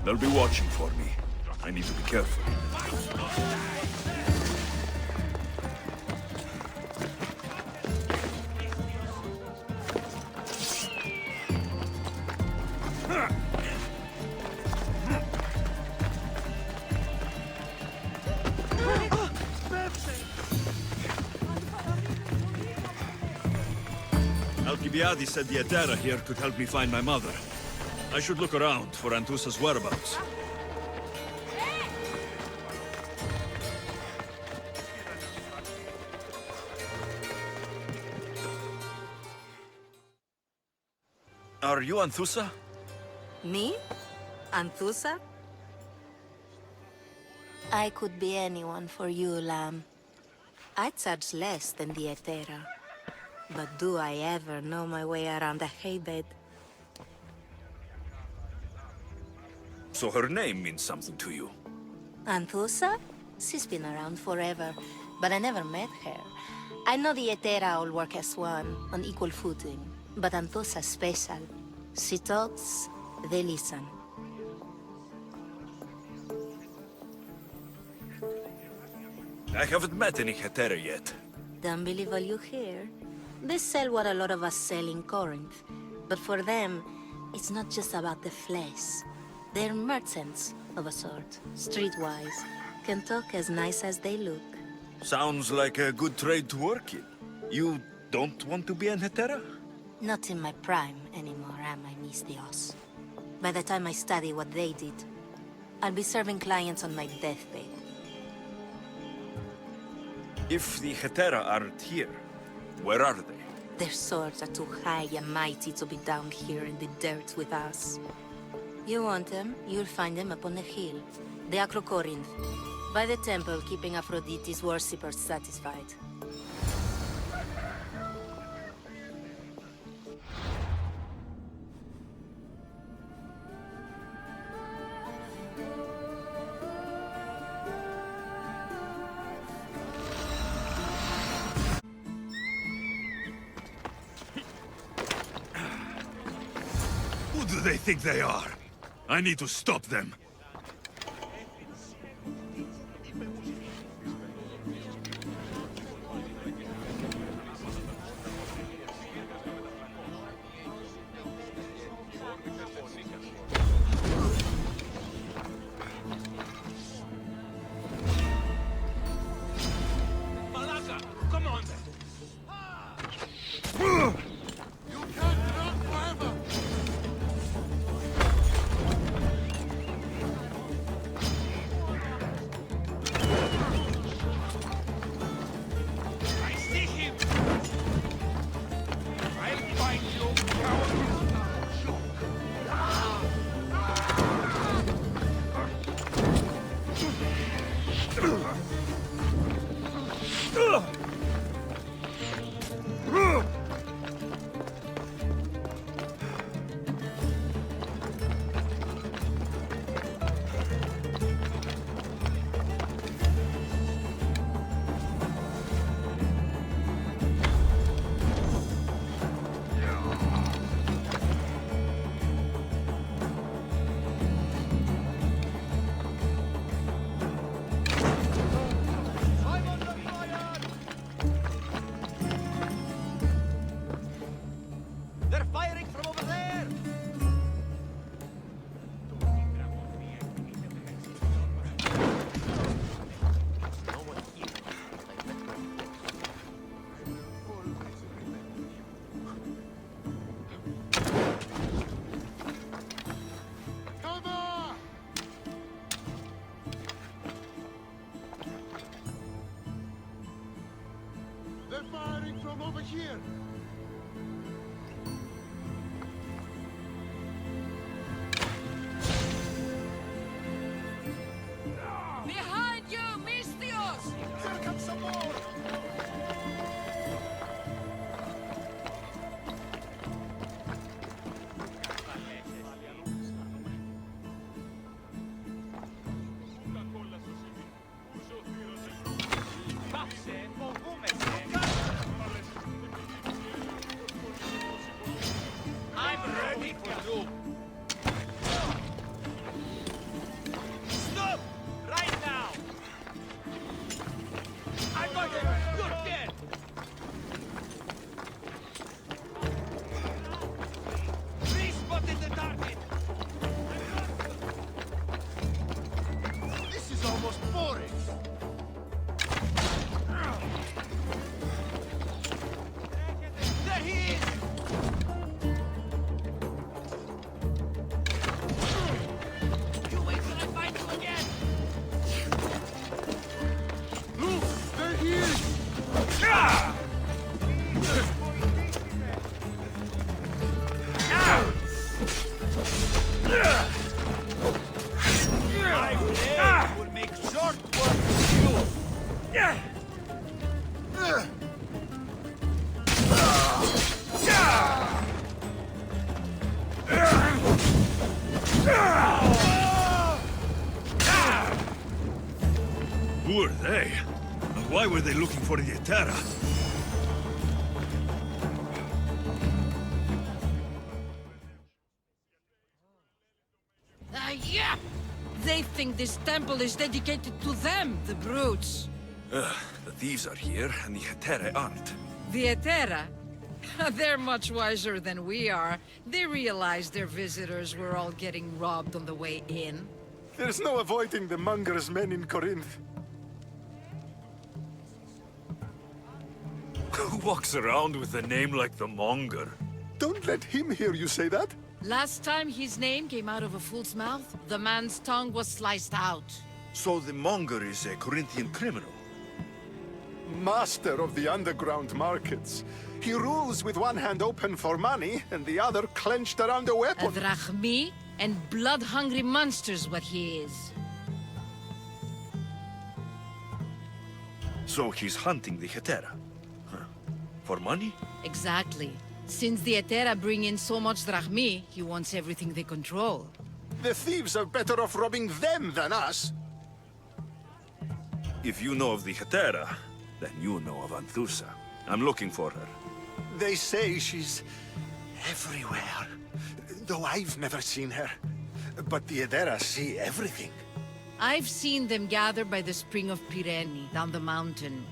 They'll be watching for me. I need to be careful. Alcibiades said the Hetaerae here could help me find my mother. I should look around for Anthusa's whereabouts. Are you Anthusa? Me? Anthusa? I could be anyone for you, Lamb. I charge less than the Hetaerae. But do I ever know my way around a haybed? So her name means something to you. Anthusa? She's been around forever, but I never met her. I know the Hetaerae all work as one, on equal footing. But Anthusa's special. She talks, they listen. I haven't met any Hetaerae yet. Don't believe all you hear. They sell what a lot of us sell in Corinth. But for them, it's not just about the flesh. They're merchants, of a sort. Streetwise. Can talk as nice as they look. Sounds like a good trade to work in. You don't want to be an Hetaerae? Not in my prime anymore, am I, Misthios? By the time I study what they did, I'll be serving clients on my deathbed. If the Hetaerae aren't here, where are they? Their swords are too high and mighty to be down here in the dirt with us. You want them, you'll find them up on the hill. The Acrocorinth. By the temple, keeping Aphrodite's worshippers satisfied. Who do they think they are? I need to stop them. Malaka, come on then. You can't run forever! I see him. I'll find you, coward. They're firing from over there! No one here. Cover! They're firing from over here! Behind you, Misthios! Here comes some more! Πάψε, φοβούμαι σε. Who are they? And why were they looking for the Hetaerae? Yeah! They think this temple is dedicated to them, the brutes. The thieves are here, and the Hetaerae aren't. The Hetaerae? They're much wiser than we are. They realized their visitors were all getting robbed on the way in. There's no avoiding the monger's men in Corinth. Who walks around with a name like the Monger? Don't let him hear you say that. Last time his name came out of a fool's mouth, the man's tongue was sliced out. So the Monger is a Corinthian criminal? Master of the underground markets. He rules with one hand open for money and the other clenched around a A weapon. drachmi and blood-hungry monster's what he is. So he's hunting the Hetaerae? Huh. For money? Exactly. Since the Hetaerae bring in so much drachmi, he wants everything they control. The thieves are better off robbing them than us. If you know of the Hetaerae, then you know of Anthusa. I'm looking for her. They say she's everywhere, though I've never seen her. But the Hetaerae see everything. I've seen them gather by the spring of Pirene, down the mountain.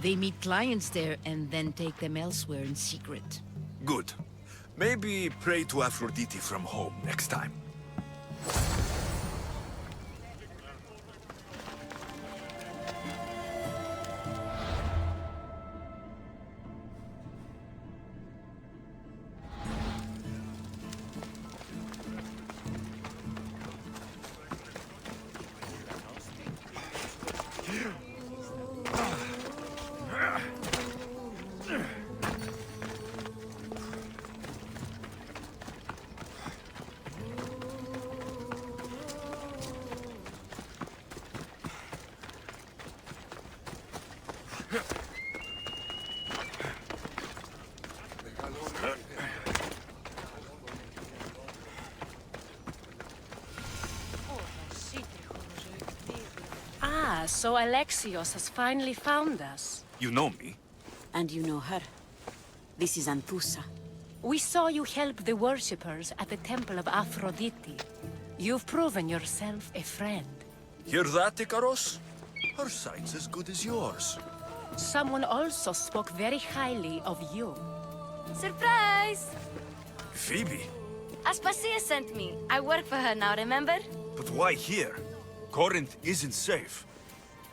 They meet clients there and then take them elsewhere in secret. Good. Maybe pray to Aphrodite from home next time. Ah, so Alexios has finally found us. You know me? And you know her. This is Anthusa. We saw you help the worshippers at the Temple of Aphrodite. You've proven yourself a friend. Hear that, Ikaros? Her sight's as good as yours. Someone also spoke very highly of you. Surprise! Phoebe? Aspasia sent me. I work for her now, remember? But why here? Corinth isn't safe.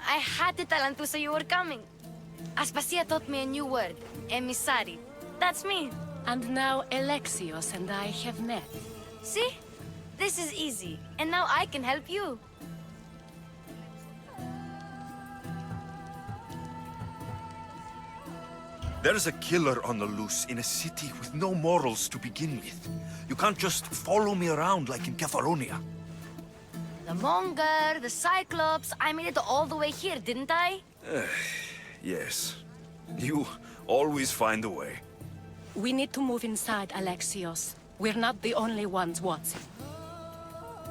I had to tell Anthusa you were coming. Aspasia taught me a new word, emissary. That's me. And now Alexios and I have met. See? This is easy. And now I can help you. There's a killer on the loose in a city with no morals to begin with. You can't just follow me around like in Kepharonia. The Monger, the Cyclops, I made it all the way here, didn't I? Yes. You always find a way. We need to move inside, Alexios. We're not the only ones watching.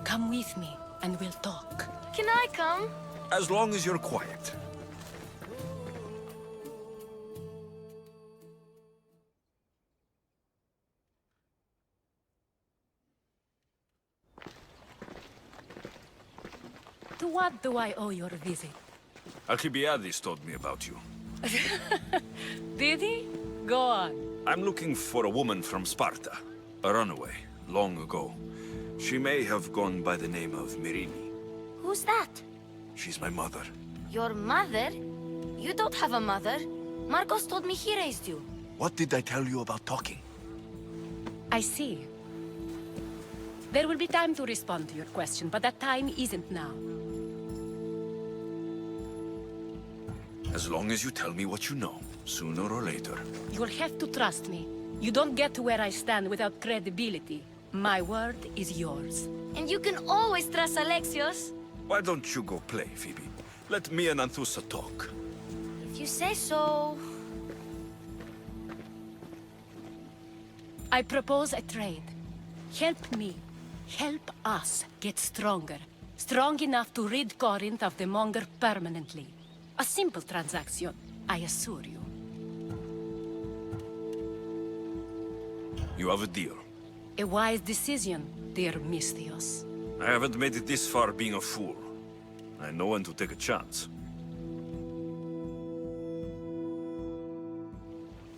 Come with me, and we'll talk. Can I come? As long as you're quiet. To what do I owe your visit? Alcibiades told me about you. Did he? Go on. I'm looking for a woman from Sparta. A runaway, long ago. She may have gone by the name of Myrine. Who's that? She's my mother. Your mother? You don't have a mother. Marcos told me he raised you. What did I tell you about talking? I see. There will be time to respond to your question, but that time isn't now. As long as you tell me what you know, sooner or later. You'll have to trust me. You don't get to where I stand without credibility. My word is yours. And you can always trust Alexios. Why don't you go play, Phoebe? Let me and Anthusa talk. If you say so. I propose a trade. Help me. Help us get stronger. Strong enough to rid Corinth of the Monger permanently. A simple transaction, I assure you. You have a deal. A wise decision, dear Misthios. I haven't made it this far being a fool. I know when to take a chance.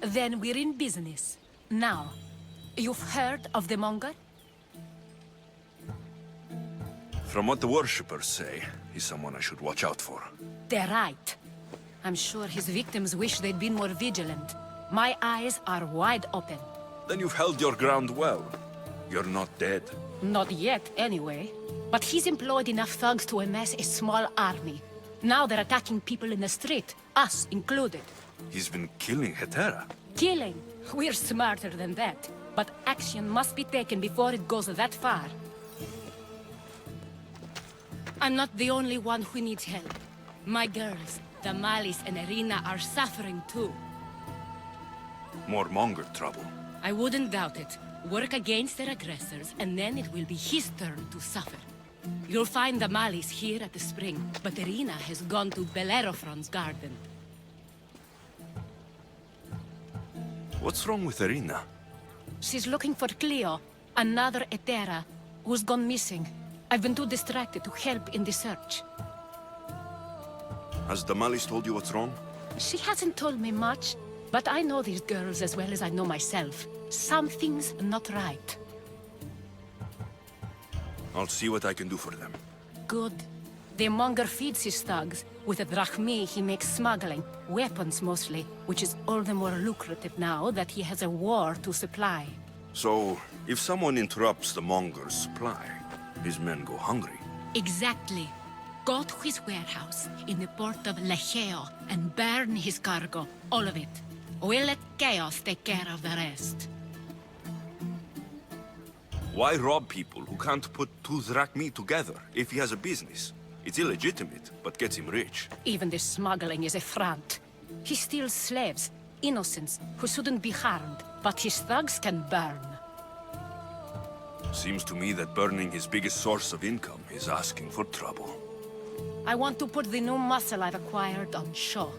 Then we're in business. Now, you've heard of the Monger? From what the worshippers say, he's someone I should watch out for. They're right. I'm sure his victims wish they'd been more vigilant. My eyes are wide open. Then you've held your ground well. You're not dead. Not yet, anyway. But he's employed enough thugs to amass a small army. Now they're attacking people in the street, us included. He's been killing Hetaerae. Killing? We're smarter than that. But action must be taken before it goes that far. I'm not the only one who needs help. My girls, Damalis and Irina, are suffering too. More Monger trouble. I wouldn't doubt it. Work against their aggressors, and then it will be his turn to suffer. You'll find Damalis here at the spring, but Irina has gone to Bellerophon's garden. What's wrong with Irina? She's looking for Cleo, another Hetaerae, who's gone missing. I've been too distracted to help in the search. Has Damalis told you what's wrong? She hasn't told me much, but I know these girls as well as I know myself. Something's not right. I'll see what I can do for them. Good. The Monger feeds his thugs. With the drachmi, he makes smuggling. Weapons, mostly. Which is all the more lucrative now that he has a war to supply. So, if someone interrupts the Monger's supply, his men go hungry. Exactly. Go to his warehouse in the port of Lecheo and burn his cargo. All of it. We'll let chaos take care of the rest. Why rob people who can't put two drachmi together if he has a business? It's illegitimate, but gets him rich. Even the smuggling is a front. He steals slaves, innocents, who shouldn't be harmed, but his thugs can burn. Seems to me that burning his biggest source of income is asking for trouble. I want to put the new muscle I've acquired on show.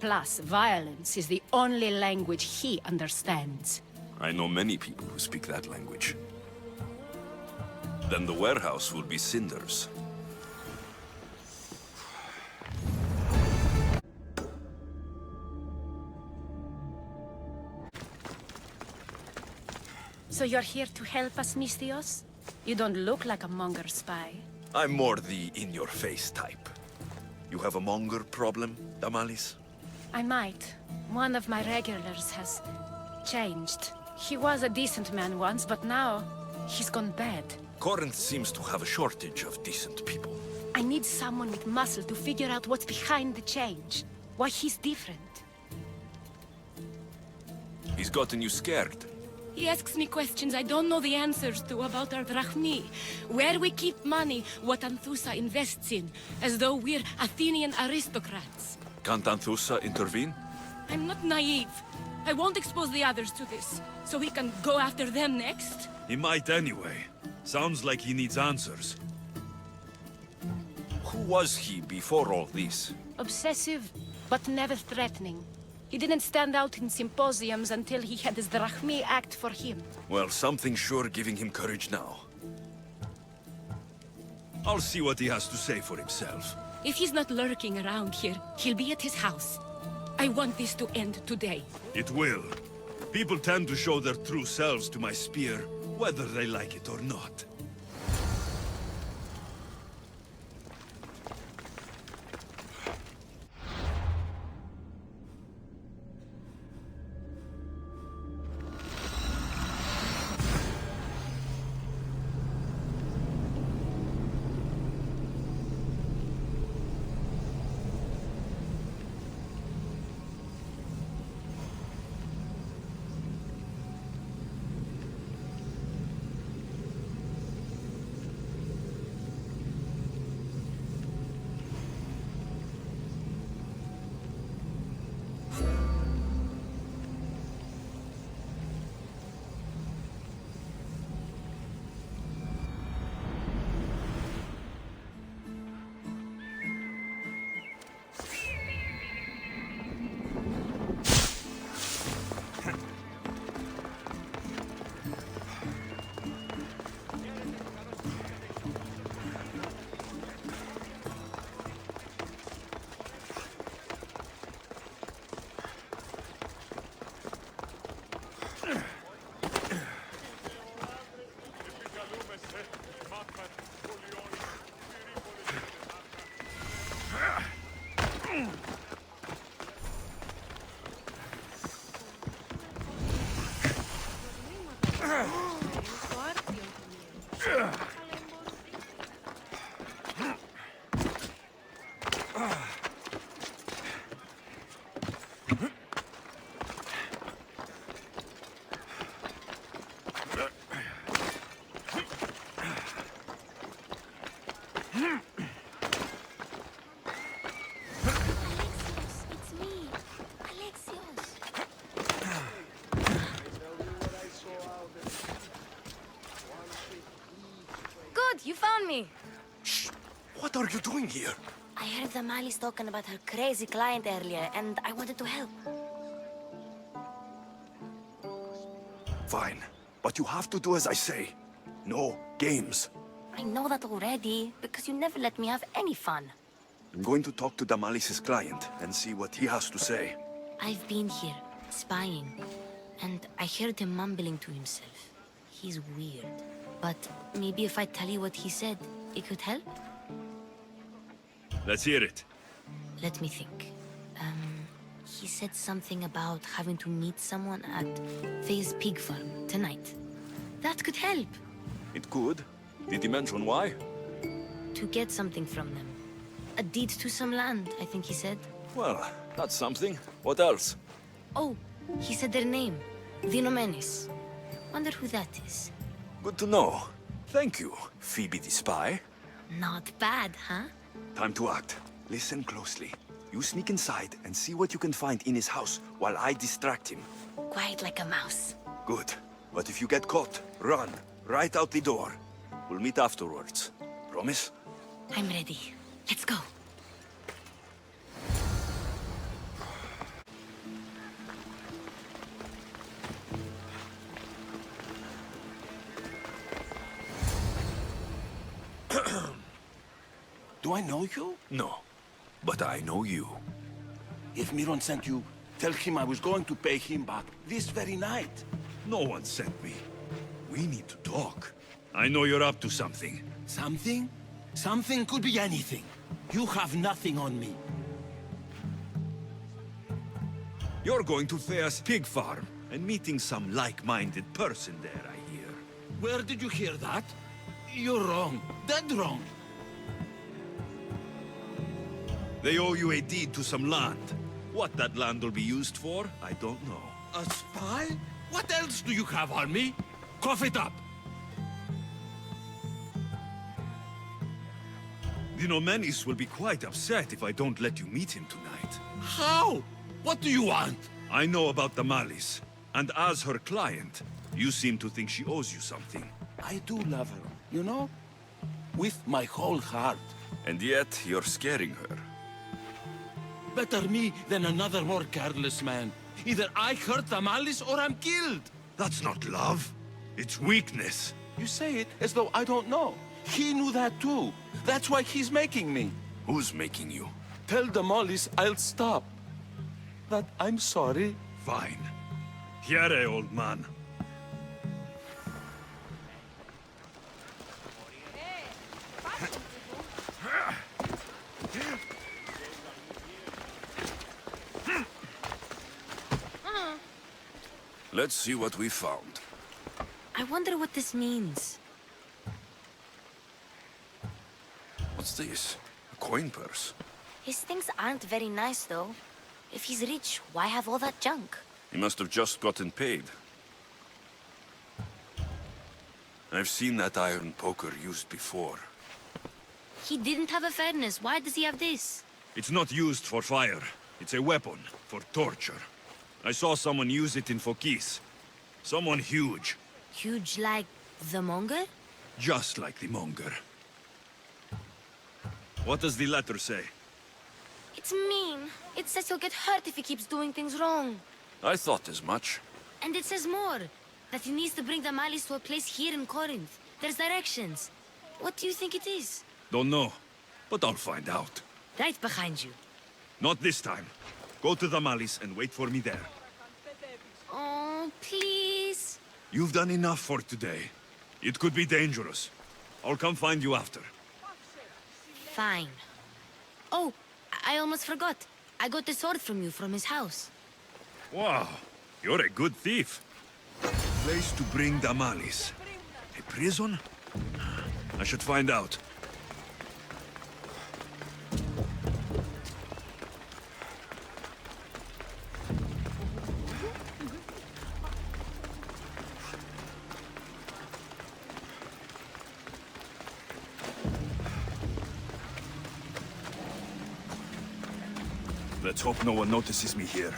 Plus, violence is the only language he understands. I know many people who speak that language. Then the warehouse will be cinders. So you're here to help us, Misthios? You don't look like a Monger spy. I'm more the in-your-face type. You have a Monger problem, Damalis? I might. One of my regulars has changed. He was a decent man once, but now he's gone bad. Corinth seems to have a shortage of decent people. I need someone with muscle to figure out what's behind the change. Why he's different. He's gotten you scared. He asks me questions I don't know the answers to about our drachmi. Where we keep money, what Anthusa invests in. As though we're Athenian aristocrats. Can't Anthusa intervene? I'm not naive. I won't expose the others to this. So we can go after them next? He might anyway. Sounds like he needs answers. Who was he before all this? Obsessive, but never threatening. He didn't stand out in symposiums until he had his drachmi act for him. Well, something's sure giving him courage now. I'll see what he has to say for himself. If he's not lurking around here, he'll be at his house. I want this to end today. It will. People tend to show their true selves to my spear, whether they like it or not. It's me, Alexios. Good, you found me. Shh! What are you doing here? I heard Damalis talking about her crazy client earlier, and I wanted to help. Fine, but you have to do as I say. No games. I know that already, because you never let me have any fun. I'm going to talk to Damalis' client and see what he has to say. I've been here, spying, and I heard him mumbling to himself. He's weird. But maybe if I tell you what he said, it could help? Let's hear it. Let me think. He said something about having to meet someone at Faye's pig farm tonight. That could help. It could. Did he mention why? To get something from them. A deed to some land, I think he said. Well, that's something. What else? Oh, he said their name. Vinomenes. Wonder who that is. Good to know. Thank you, Phoebe the spy. Not bad, huh? Time to act. Listen closely. You sneak inside and see what you can find in his house while I distract him. Quiet like a mouse. Good. But if you get caught, run. Right out the door. We'll meet afterwards. Promise? I'm ready. Let's go. Do I know you? No. But I know you. If Miron sent you, tell him I was going to pay him back this very night. No one sent me. We need to talk. I know you're up to something. Something? Something could be anything. You have nothing on me. You're going to Thea's pig farm and meeting some like-minded person there, I hear. Where did you hear that? You're wrong. Dead wrong. They owe you a deed to some land. What that land will be used for, I don't know. A spy? What else do you have on me? Cough it up. Dinomenis will be quite upset if I don't let you meet him tonight. How? What do you want? I know about Damalis, and as her client, you seem to think she owes you something. I do love her, you know? With my whole heart. And yet, you're scaring her. Better me than another more careless man. Either I hurt Damalis or I'm killed. That's not love. It's weakness. You say it as though I don't know. He knew that too. That's why he's making me. Who's making you? Tell Damalis I'll stop. That I'm sorry. Fine. Hetaerae, old man. Let's see what we found. I wonder what this means. What's this? A coin purse? His things aren't very nice, though. If he's rich, why have all that junk? He must have just gotten paid. I've seen that iron poker used before. He didn't have a furnace. Why does he have this? It's not used for fire. It's a weapon for torture. I saw someone use it in Phokis. Someone huge. Huge like the Monger? Just like the monger. What does the letter say? It's mean. It says he'll get hurt if he keeps doing things wrong. I thought as much. And it says more. That he needs to bring Damalis to a place here in Corinth. There's directions. What do you think it is? Don't know, but I'll find out. Right behind you. Not this time. Go to Damalis and wait for me there. Oh, please. You've done enough for today. It could be dangerous. I'll come find you after. Fine. Oh, I almost forgot. I got the sword from you from his house. Wow, you're a good thief. Place to bring Damalis. A prison? I should find out. Let's hope no one notices me here.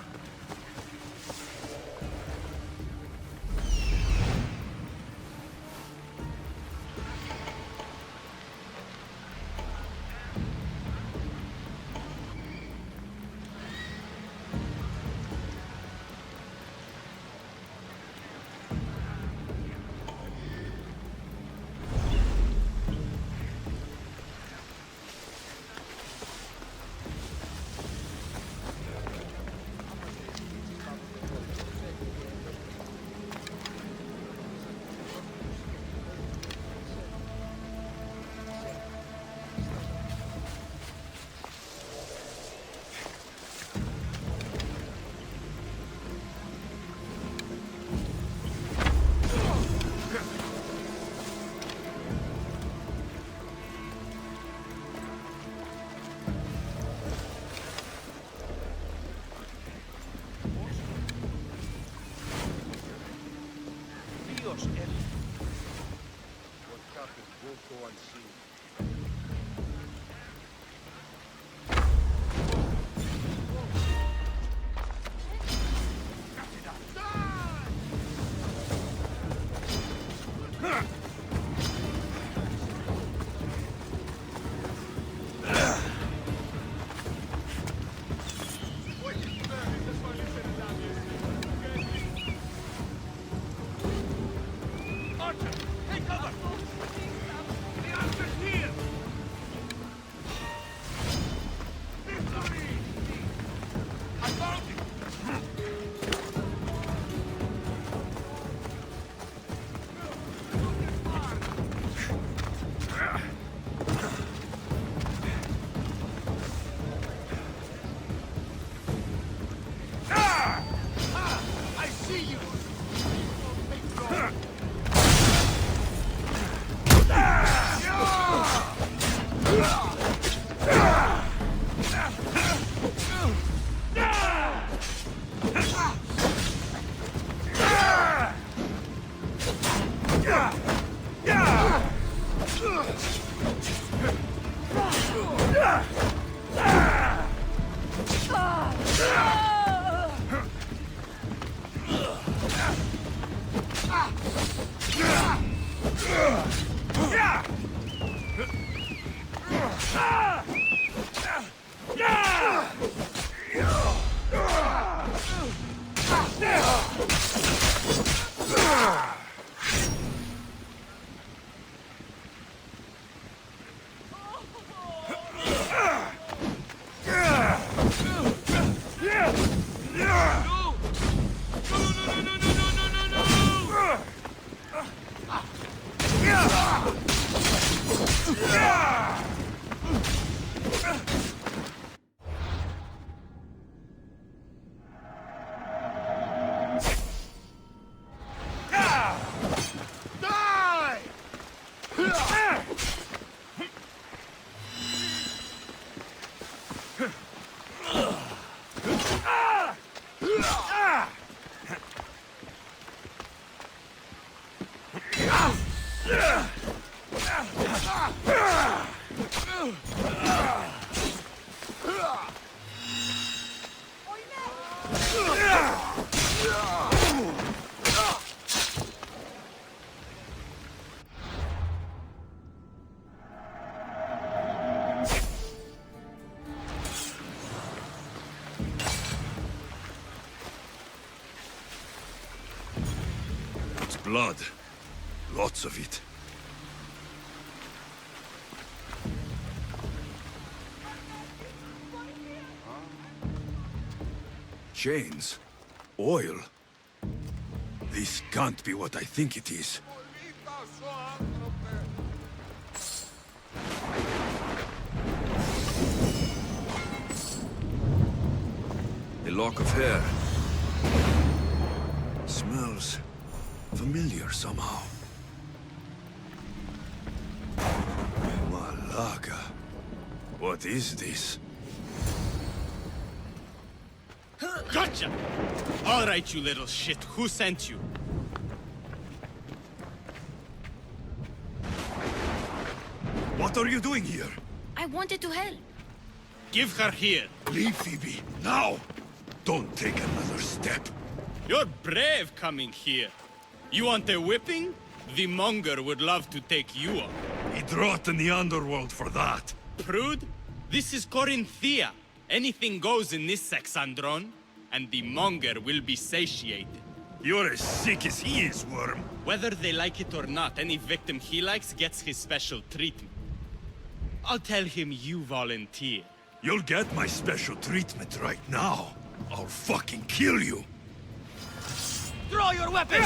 Dios, What happened won't go unseen. Archer, take cover! The answer's here! Victory! I found it! I see you! It's blood. Lots of it. Chains. Oil. This can't be what I think it is. lock of hair. Smells familiar somehow. Malaga. What is this? Gotcha! All right, you little shit. Who sent you? What are you doing here? I wanted to help. Give her here. Leave, Phoebe, now! Don't take another step. You're brave coming here. You want a whipping? The monger would love to take you on. He'd rot in the underworld for that. Prude, this is Corinthia. Anything goes in this Sexandron, and the monger will be satiated. You're as sick as he is, Worm. Whether they like it or not, any victim he likes gets his special treatment. I'll tell him you volunteer. You'll get my special treatment right now. I'll fucking kill you. Draw your weapons!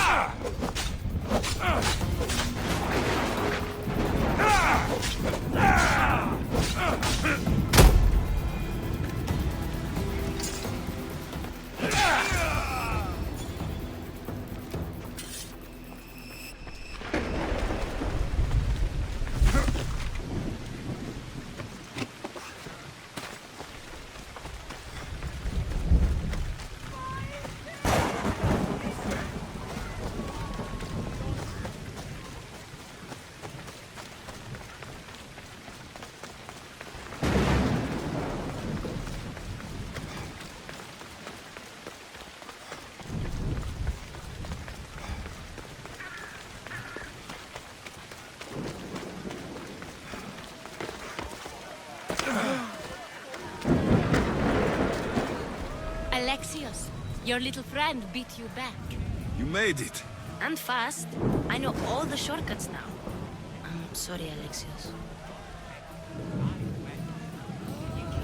Alexios, your little friend beat you back. You made it. And fast. I know all the shortcuts now. I'm sorry, Alexios.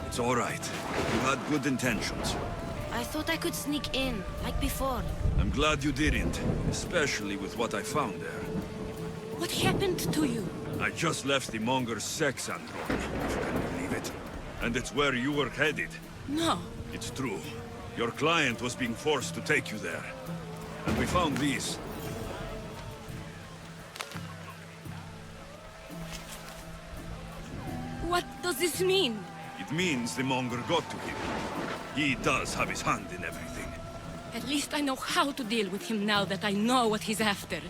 It's all right. You had good intentions. I thought I could sneak in, like before. I'm glad you didn't, especially with what I found there. What happened to you? I just left the monger's Sexandron, if you can believe it. And it's where you were headed. No. It's true. Your client was being forced to take you there. And we found these. What does this mean? It means the monger got to him. He does have his hand in everything. At least I know how to deal with him now that I know what he's after.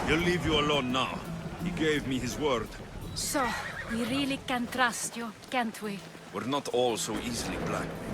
He'll leave you alone now. He gave me his word. So, we really can trust you, can't we? We're not all so easily blackmailed.